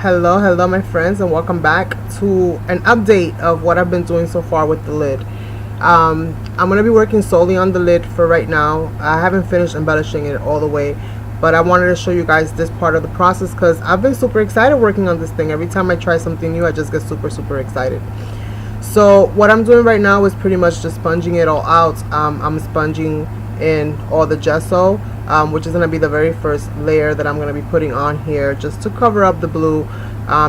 Hello my friends, and welcome back to an update of what I've been doing so far with the lid. I'm going to be working solely on the lid for right now. I haven't finished embellishing it all the way, but I wanted to show you guys this part of the process because I've been super excited working on this thing. Every time I try something new, I just get super excited. So what I'm doing right now is pretty much just sponging it all out. I'm sponging in all the gesso, which is going to be the very first layer that I'm going to be putting on here just to cover up the blue,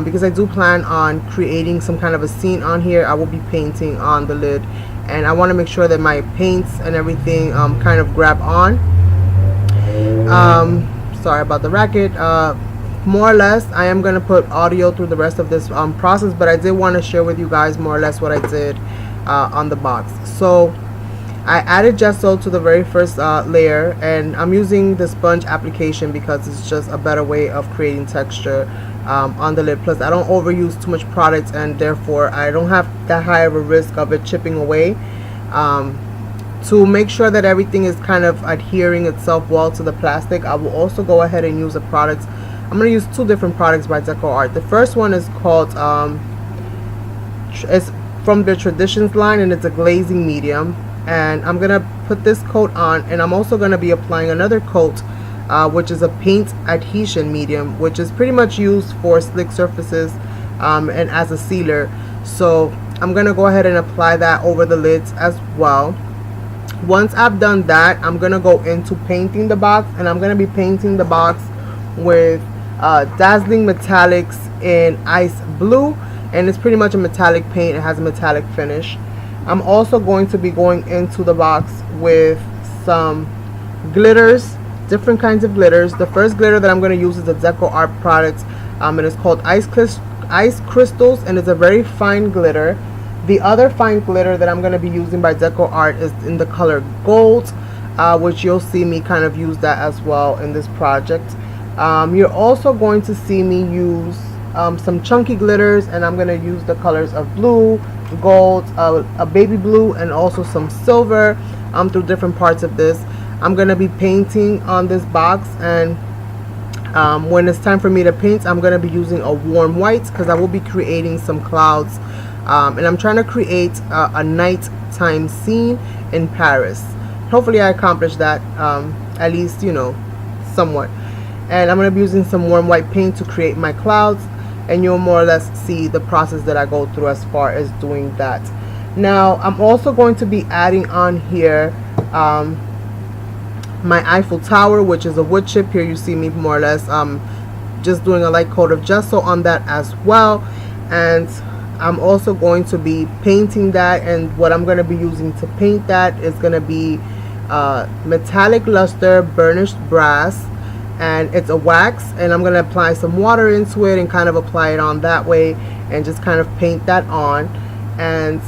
because I do plan on creating some kind of a scene on here. I will be painting on the lid, and I want to make sure that my paints and everything kind of grab on. Sorry about the racket. More or less I am going to put audio through the rest of this process, but I did want to share with you guys more or less what I did on the box. So I added gesso to the very first layer, and I'm using the sponge application because it's just a better way of creating texture on the lid. Plus I don't overuse too much product, and therefore I don't have that high of a risk of it chipping away. To make sure that everything is kind of adhering itself well to the plastic, I will also go ahead and use a product. I'm going to use two different products by Decoart. The first one is called it's from the Traditions line, and it's a glazing medium. And I'm gonna put this coat on, and I'm also gonna be applying another coat, which is a paint adhesion medium, which is pretty much used for slick surfaces and as a sealer. So I'm gonna go ahead and apply that over the lids as well. Once I've done that, I'm gonna go into painting the box, and I'm gonna be painting the box with Dazzling metallics in ice blue, and it's pretty much a metallic paint. It has a metallic finish. I'm also going to be going into the box with some glitters, different kinds of glitters. The first glitter that I'm going to use is a Decoart product, and it's called Ice Crystals, and it's a very fine glitter. The other fine glitter that I'm going to be using by Decoart is in the color Gold, which you'll see me kind of use that as well in this project. You're also going to see me use some chunky glitters, and I'm going to use the colors of blue, gold, a baby blue, and also some silver through different parts of this. I'm going to be painting on this box, and when it's time for me to paint, I'm going to be using a warm white because I will be creating some clouds, and I'm trying to create a nighttime scene in Paris. Hopefully I accomplish that, at least, you know, somewhat. And I'm going to be using some warm white paint to create my clouds, and you'll more or less see the process that I go through as far as doing that. Now I'm also going to be adding on here my Eiffel Tower, which is a wood chip. Here you see me more or less just doing a light coat of gesso on that as well, and I'm also going to be painting that. And what I'm going to be using to paint that is going to be metallic lustre burnished brass, and it's a wax, and I'm going to apply some water into it and kind of apply it on that way and just kind of paint that on. And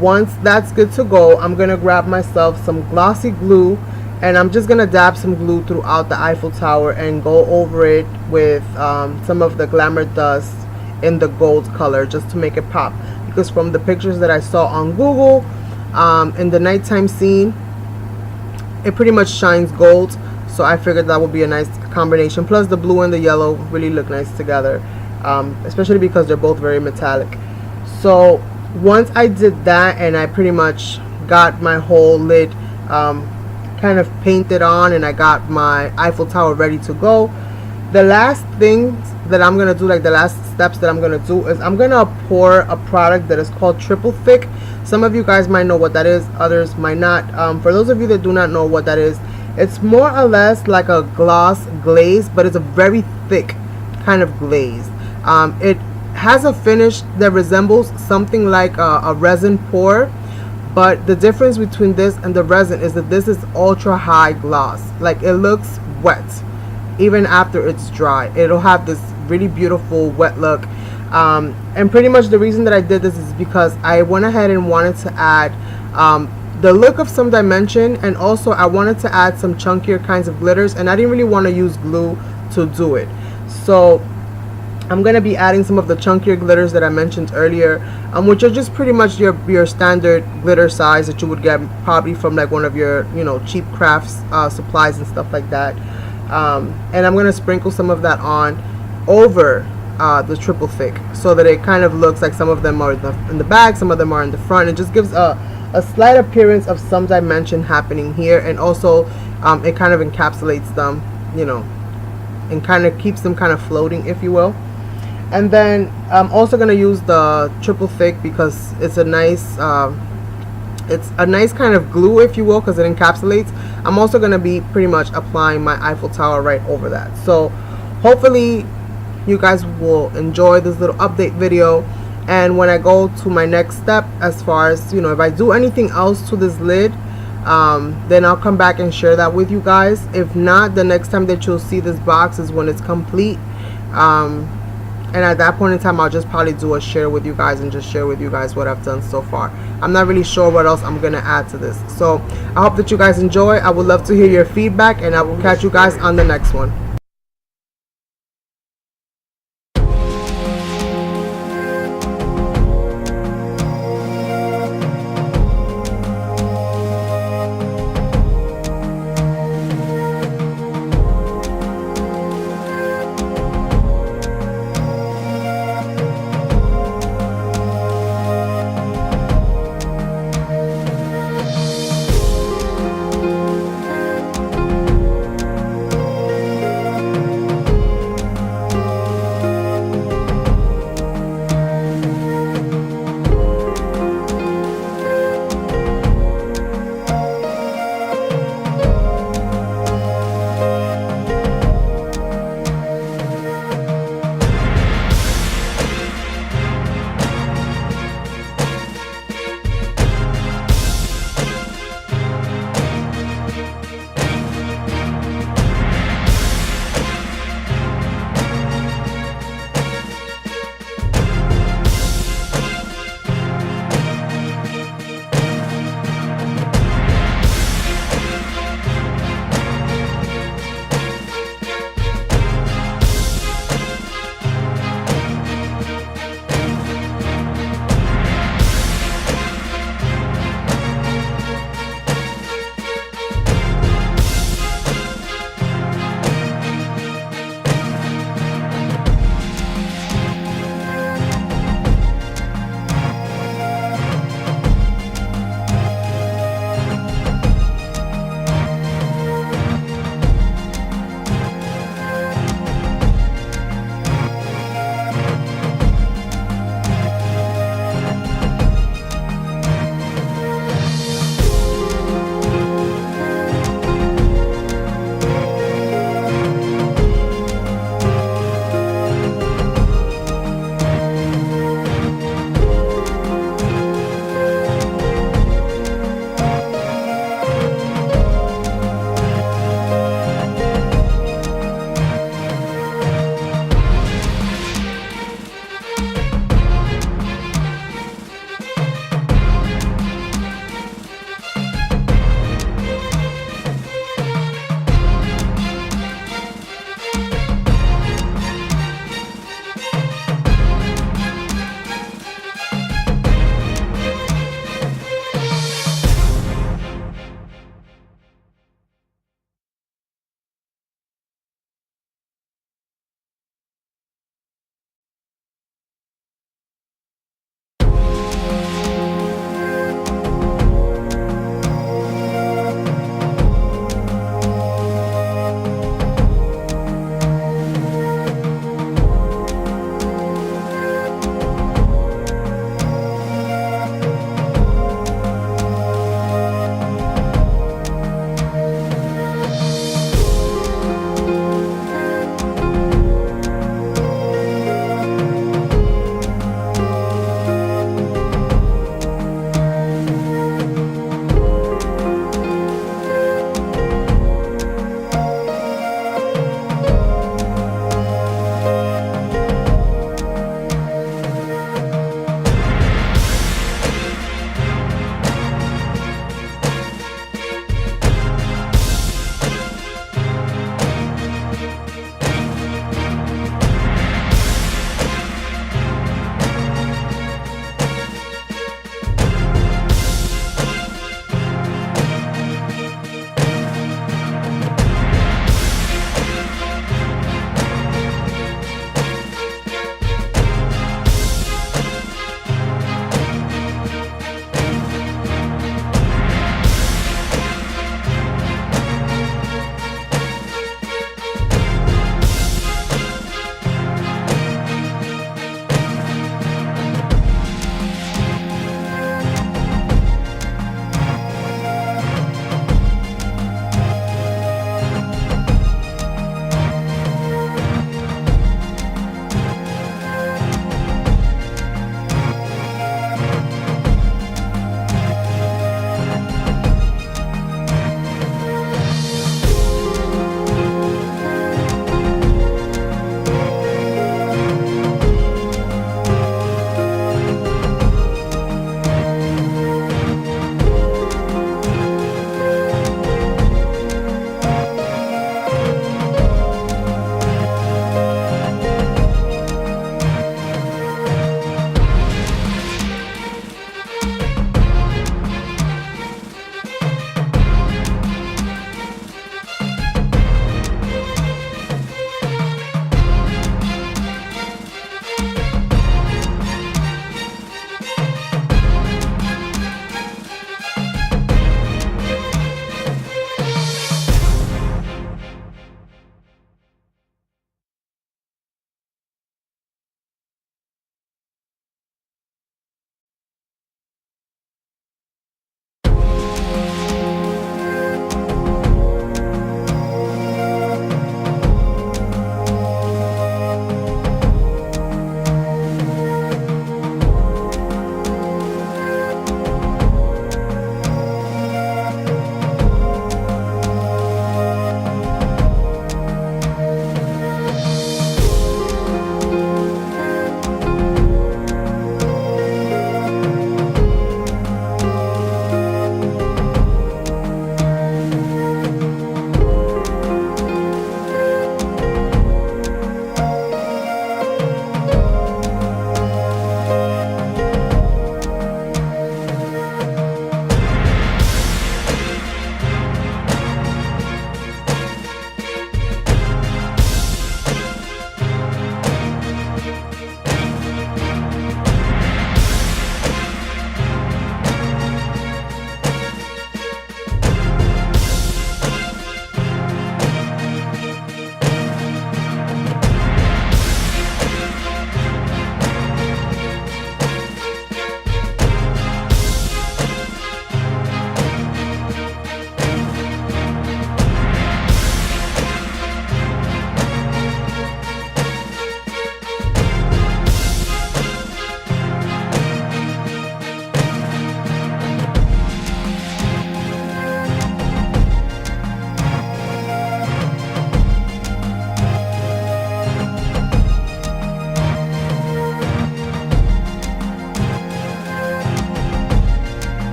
once that's good to go, I'm going to grab myself some glossy glue, and I'm just going to dab some glue throughout the Eiffel Tower and go over it with some of the Glamour dust in the gold color just to make it pop, because from the pictures that I saw on Google, in the nighttime scene, it pretty much shines gold. So I figured that would be a nice combination. Plus the blue and the yellow really look nice together, especially because they're both very metallic. So once I did that, and I pretty much got my whole lid kind of painted on, and I got my Eiffel Tower ready to go, the last things that I'm going to do, like the last steps that I'm going to do, is I'm going to pour a product that is called Triple Thick. Some of you guys might know what that is, others might not. For those of you that do not know what that is, it's more or less like a gloss glaze, but it's a very thick kind of glaze. It has a finish that resembles something like a resin pour, but the difference between this and the resin is that this is ultra high gloss. Like, it looks wet even after it's dry. It'll have this really beautiful wet look, and pretty much the reason that I did this is because I went ahead and wanted to add the look of some dimension, and also I wanted to add some chunkier kinds of glitters, and I didn't really want to use glue to do it. So I'm going to be adding some of the chunkier glitters that I mentioned earlier, which are just pretty much your standard glitter size that you would get probably from like one of your, you know, cheap crafts supplies and stuff like that. And I'm going to sprinkle some of that on over the triple thick, so that it kind of looks like some of them are in the back, some of them are in the front. It just gives a slight appearance of some dimension happening here, and also it kind of encapsulates them, you know, and kind of keeps them kind of floating, if you will. And then I'm also going to use the triple thick because it's a nice kind of glue, if you will, because it encapsulates. I'm also going to be pretty much applying my Eiffel Tower right over that. So hopefully you guys will enjoy this little update video, and when I go to my next step, as far as, you know, if I do anything else to this lid, then I'll come back and share that with you guys. If not, the next time that you'll see this box is when it's complete, and at that point in time I'll just probably do a share with you guys and just share with you guys what I've done so far. I'm not really sure what else I'm gonna add to this, so I hope that you guys enjoy. I would love to hear your feedback, and I will catch you guys on the next one.